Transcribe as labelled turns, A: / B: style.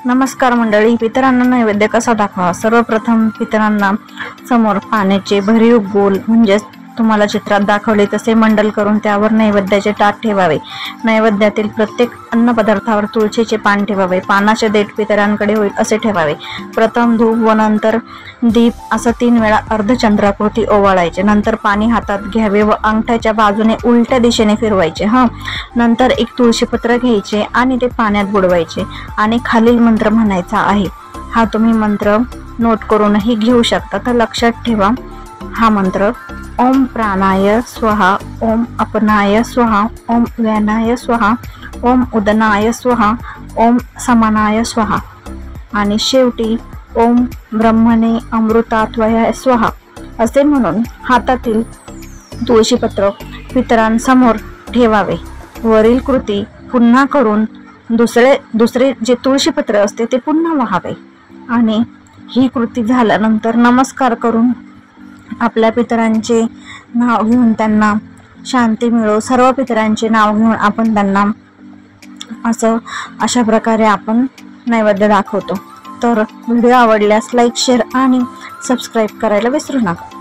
A: नमस्कार मंडळी, पितरांना नैवेद्य कसा दाखवा। सर्वप्रथम पितरांना समोर पाण्याचे भरीव गोल म्हणजे तुम्हाला चित्रात दाखवले तसे मंडल करून त्यावर नैवेद्याचे ताट ठेवावे। नैवेद्यातील प्रत्येक अन्न पदार्थावर तुळशीचे पान ठेवावे। पानाचे देठ पितरांकडे होईल असे ठेवावे। प्रथम धूप व नंतर दीप असं 3 वेळा अर्धचंद्राकृती ओवाळायचे। नंतर पाणी हातात घ्यावे व अंगठ्याच्या बाजूने उलट्या दिशेने फिरवायचे। नंतर एक तुळशीपत्र घ्यायचे आणि ते पाण्यात बुडवायचे आणि खालील मंत्र म्हणायचा आहे। हा तुम्ही मंत्र नोट करूनही घेऊ शकता। तर लक्षात ठेवा हा मंत्र, ओम प्राणाय स्वाहा, ओम अपनाय स्वाहा, ओम व्यानाय स्वाहा, ओम उदनाय स्वाहा, ओम समानाय स्वाहा आणि शेवटी ओम ब्रह्मणे अमृतात्वयाय स्वाहा असे म्हणून हातातील तुळशीपत्र पितरांसमोर ठेवावे। वरील कृती पुन्हा करून दुसरे जे तुळशीपत्र असते ते पुन्हा वाहावे आणि ही कृती झाल्यानंतर नमस्कार करून आपल्या पितरांचे नाव घेऊन त्यांना शांती मिळो। सर्व पितरांचे नाव घेऊन आपण त्यांना अशा प्रकारे आपण नैवेद्य दाखवतो। तर व्हिडिओ आवडल्यास लाईक, शेअर आणि सबस्क्राईब करायला विसरू नका।